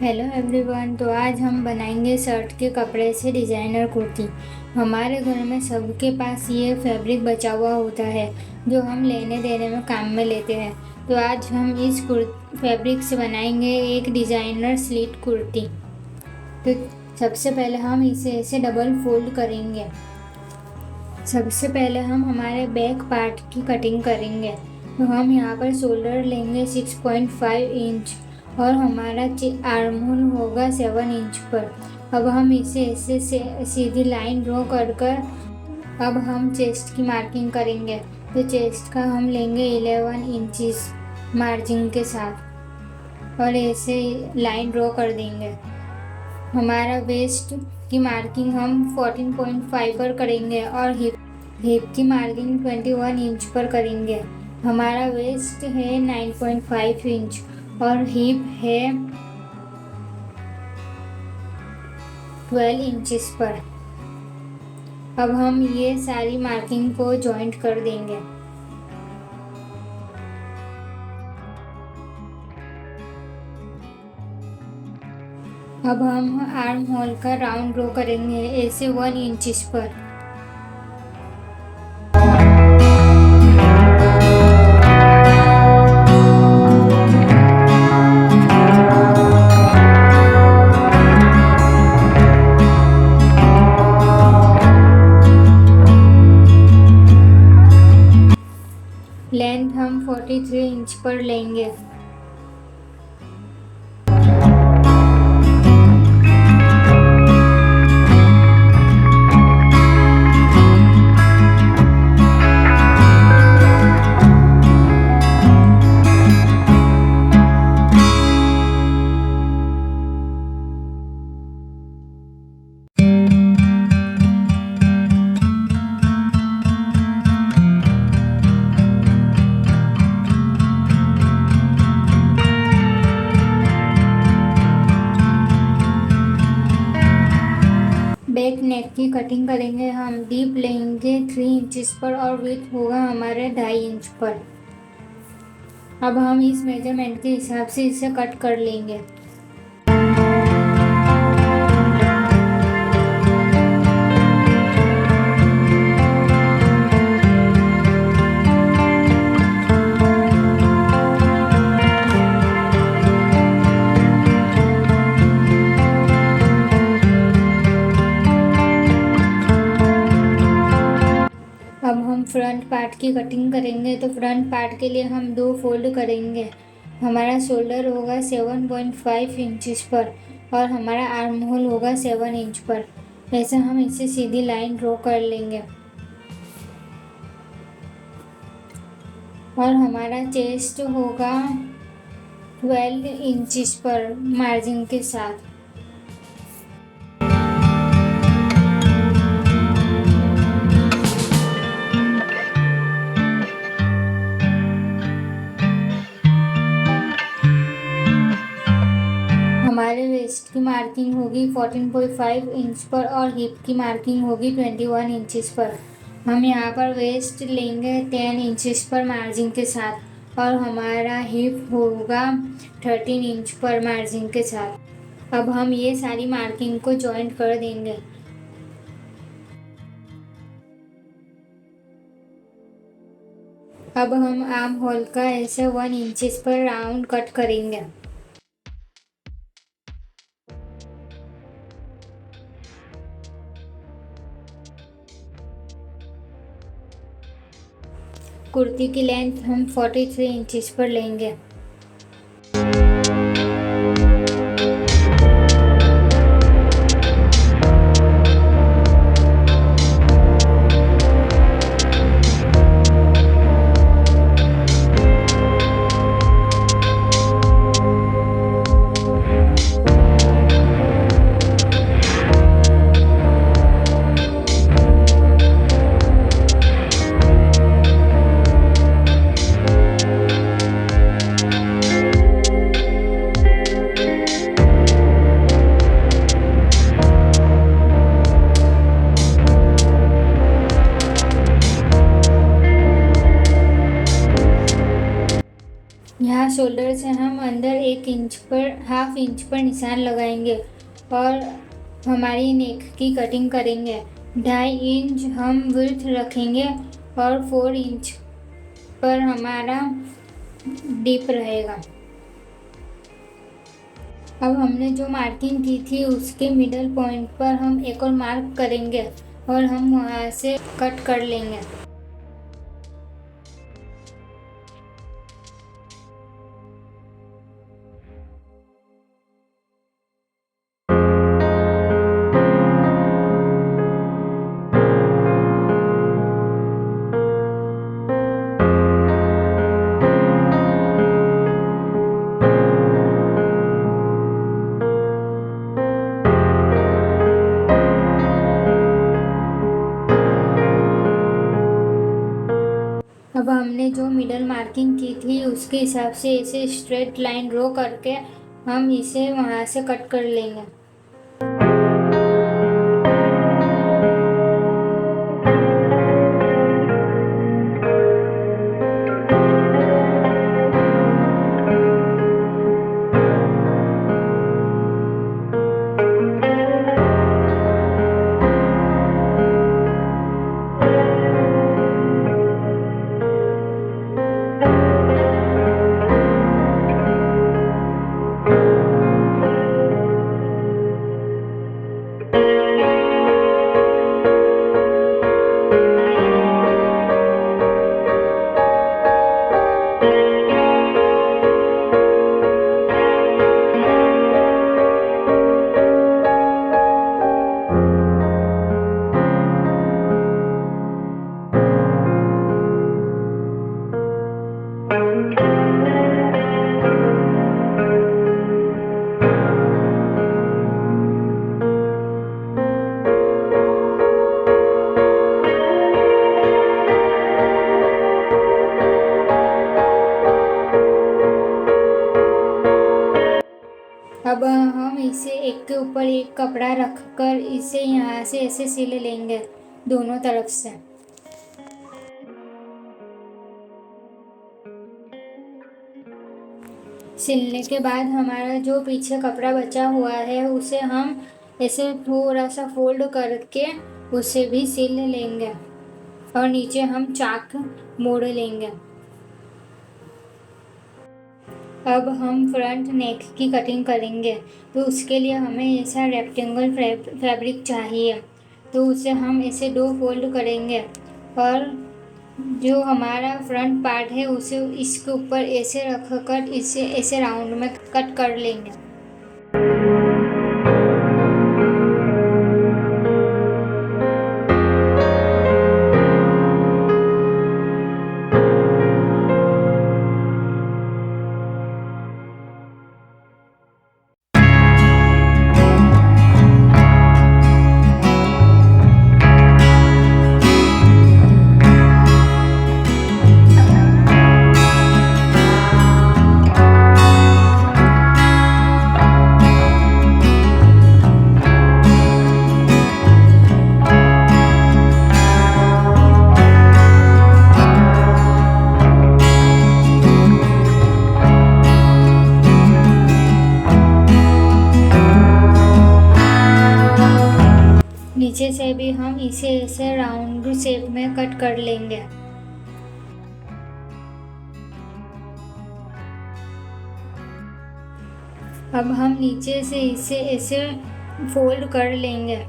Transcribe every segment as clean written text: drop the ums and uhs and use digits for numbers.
Hello everyone. तो आज हम बनाएंगे शर्ट के कपड़े से डिज़ाइनर कुर्ती। हमारे घर में सबके पास ये फैब्रिक बचा हुआ होता है जो हम लेने देने में काम में लेते हैं। तो आज हम इस फैब्रिक से बनाएंगे एक डिज़ाइनर स्लिट कुर्ती। तो सबसे पहले हम इसे ऐसे डबल फोल्ड करेंगे। सबसे पहले हम हमारे बैक पार्ट की कटिंग करेंगे। तो हम यहाँ पर शोल्डर लेंगे 6.5 इंच और हमारा आर्म होल होगा 7 इंच पर। अब हम इसे ऐसे सीधी लाइन ड्रॉ कर अब हम चेस्ट की मार्किंग करेंगे। तो चेस्ट का हम लेंगे 11 इंचेस मार्जिन के साथ और ऐसे लाइन ड्रॉ कर देंगे। हमारा वेस्ट की मार्किंग हम 14.5 पर करेंगे और हिप की मार्किंग 21 इंच पर करेंगे। हमारा वेस्ट है 9.5 इंच और हिप है 12 इंचेस पर। अब हम ये सारी मार्किंग को जॉइंट कर देंगे। अब हम आर्म होल का राउंड ड्रॉ करेंगे ऐसे 1 इंचेस पर। लेंथ हम 43 इंच पर लेंगे। बैक नेक की कटिंग करेंगे। हम डीप लेंगे 3 इंचेस पर और विड्थ होगा हमारे 2.5 इंच पर। अब हम इस मेजरमेंट के हिसाब से इसे कट कर लेंगे। अब हम फ्रंट पार्ट की कटिंग करेंगे। तो फ्रंट पार्ट के लिए हम 2 फोल्ड करेंगे। हमारा शोल्डर होगा 7.5 इंचेस पर और हमारा आर्म होल होगा 7 इंच पर। ऐसे हम इसे सीधी लाइन ड्रॉ कर लेंगे और हमारा चेस्ट होगा 12 इंचेस पर मार्जिन के साथ। हमारे वेस्ट की मार्किंग होगी 14.5 इंच पर और हिप की मार्किंग होगी 21 इंचेस पर। हम यहाँ पर वेस्ट लेंगे 10 इंचेस पर मार्जिन के साथ और हमारा हिप होगा 13 इंच पर मार्जिन के साथ। अब हम ये सारी मार्किंग को जॉइंट कर देंगे। अब हम आर्म होल का ऐसे 1 इंचेस पर राउंड कट करेंगे। कुर्ती की लेंथ हम 43 इंचेस पर लेंगे। यहाँ शोल्डर से हम अंदर 1 इंच पर 1/2 इंच पर निशान लगाएंगे और हमारी नेक की कटिंग करेंगे। 2.5 इंच हम विड्थ रखेंगे और 4 इंच पर हमारा डीप रहेगा। अब हमने जो मार्किंग की थी उसके मिडल पॉइंट पर हम एक और मार्क करेंगे और हम वहाँ से कट कर लेंगे। अब हमने जो मिडल मार्किंग की थी उसके हिसाब से इसे स्ट्रेट लाइन ड्रॉ करके हम इसे वहाँ से कट कर लेंगे। अब हम इसे एक के ऊपर एक कपड़ा रखकर इसे यहाँ से ऐसे सिल लेंगे दोनों तरफ से। सिलने के बाद हमारा जो पीछे कपड़ा बचा हुआ है उसे हम ऐसे थोड़ा सा फोल्ड करके उसे भी सिल लेंगे और नीचे हम चाक मोड़ लेंगे। अब हम फ्रंट नेक की कटिंग करेंगे, तो उसके लिए हमें ऐसा रेक्टेंगल फैब्रिक चाहिए। तो उसे हम ऐसे 2 फोल्ड करेंगे और जो हमारा फ्रंट पार्ट है उसे इसके ऊपर ऐसे रखकर इसे ऐसे राउंड में कट कर लेंगे। नीचे से भी हम इसे ऐसे राउंड शेप में कट कर लेंगे। अब हम नीचे से इसे ऐसे फोल्ड कर लेंगे।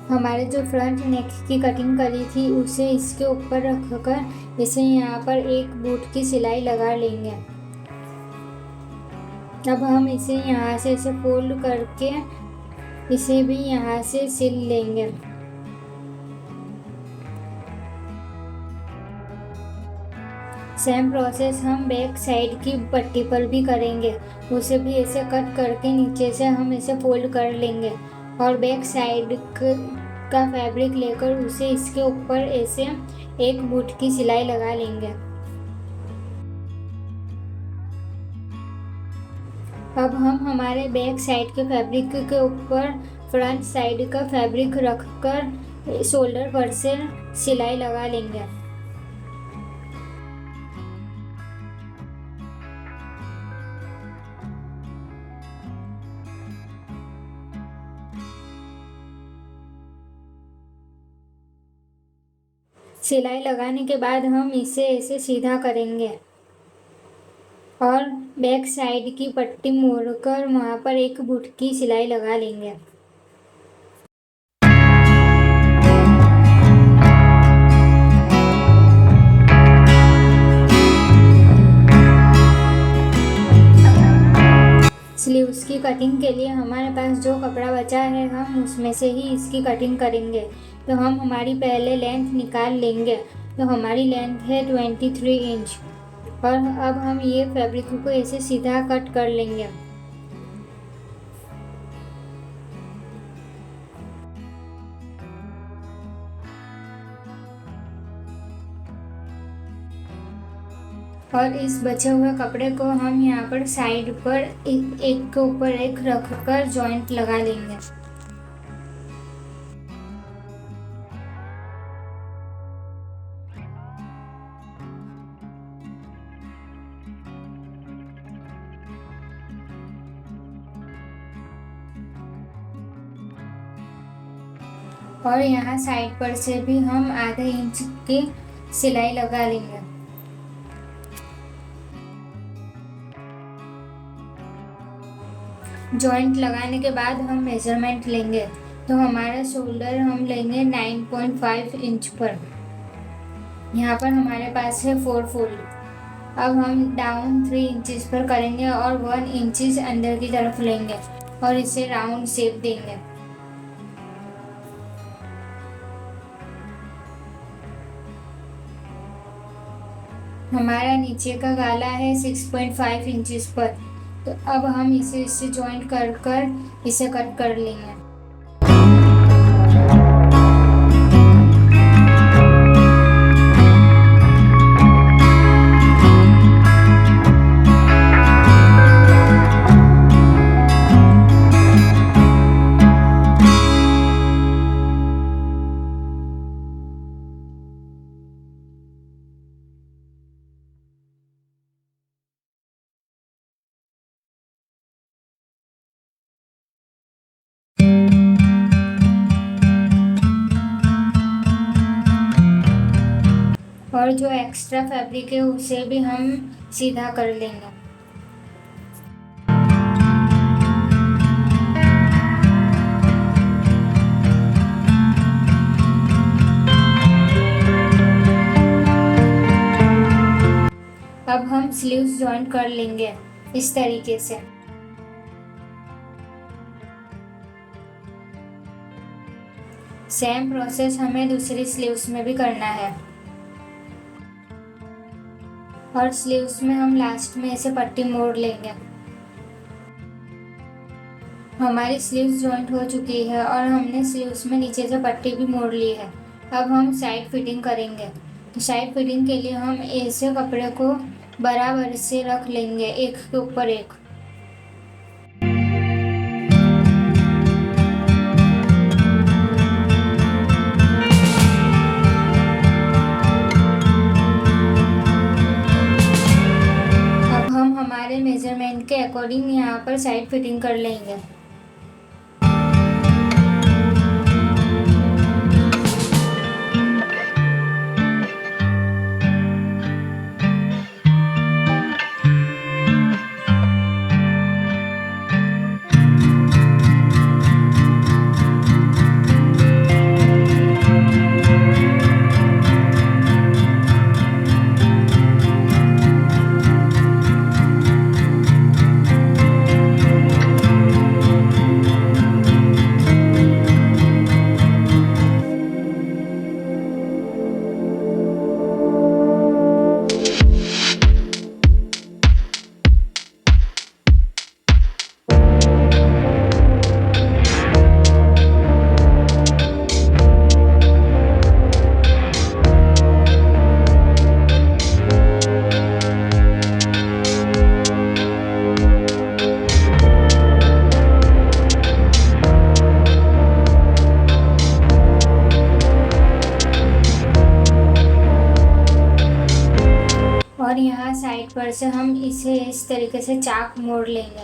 हमारे जो फ्रंट नेक की कटिंग करी थी उसे इसके ऊपर रखकर इसे यहाँ पर एक बूट की सिलाई लगा लेंगे। अब हम इसे यहाँ से ऐसे फोल्ड करके इसे भी यहाँ से सिल लेंगे। सेम प्रोसेस हम बैक साइड की पट्टी पर भी करेंगे। उसे भी ऐसे कट करके नीचे से हम इसे फोल्ड कर लेंगे और बैक साइड का फैब्रिक लेकर उसे इसके ऊपर ऐसे एक बूट की सिलाई लगा लेंगे। अब हम हमारे बैक साइड के फैब्रिक के ऊपर फ्रंट साइड का फैब्रिक रखकर शोल्डर पर से सिलाई लगा लेंगे। सिलाई लगाने के बाद हम इसे ऐसे सीधा करेंगे और बैक साइड की पट्टी मोड़कर वहाँ पर एक बुटकी सिलाई लगा लेंगे। स्लीव्स की कटिंग के लिए हमारे पास जो कपड़ा बचा है हम उसमें से ही इसकी कटिंग करेंगे। तो हम हमारी पहले लेंथ निकाल लेंगे। तो हमारी लेंथ है 23 इंच और अब हम ये फैब्रिक को ऐसे सीधा कट कर लेंगे। और इस बचे हुए कपड़े को हम यहाँ पर साइड पर एक के ऊपर एक रखकर जॉइंट लगा लेंगे। और यहाँ साइड पर से भी हम आधे इंच की सिलाई लगा लेंगे। जॉइंट लगाने के बाद हम मेजरमेंट लेंगे। तो हमारा शोल्डर हम लेंगे 9.5 इंच पर। यहाँ पर हमारे पास है 4 फोल्ड। अब हम डाउन 3 इंचेस पर करेंगे और 1 इंचेस अंदर की तरफ लेंगे और इसे राउंड शेप देंगे। हमारा नीचे का गाला है 6.5 इंचेस पर। तो अब हम इसे जॉइंट कर इसे कट कर लेंगे। और जो एक्स्ट्रा फैब्रिक है उसे भी हम सीधा कर लेंगे। अब हम स्लीव्स जॉइन कर लेंगे इस तरीके से। सेम प्रोसेस हमें दूसरी स्लीव्स में भी करना है। और स्लीव्स में हम लास्ट में ऐसे पट्टी मोड़ लेंगे। हमारी स्लीव्स जॉइंट हो चुकी है और हमने स्लीव्स में नीचे से पट्टी भी मोड़ ली है। अब हम साइड फिटिंग करेंगे। तो साइड फिटिंग के लिए हम ऐसे कपड़े को बराबर से रख लेंगे, एक के ऊपर एक। हमारे मेजरमेंट के अकॉर्डिंग यहाँ पर साइड फिटिंग कर लेंगे। ऊपर से हम इसे इस तरीके से चाक मोड़ लेंगे।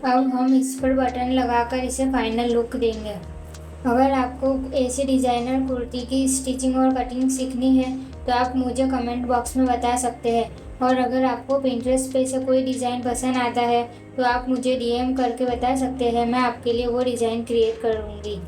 अब हम इस पर बटन लगाकर इसे फाइनल लुक देंगे। अगर आपको ऐसे डिज़ाइनर कुर्ती की स्टिचिंग और कटिंग सीखनी है तो आप मुझे कमेंट बॉक्स में बता सकते हैं, और अगर आपको पिंटरेस्ट पे से कोई डिज़ाइन पसंद आता है तो आप मुझे DM करके बता सकते हैं, मैं आपके लिए वो डिज़ाइन क्रिएट करूँगी।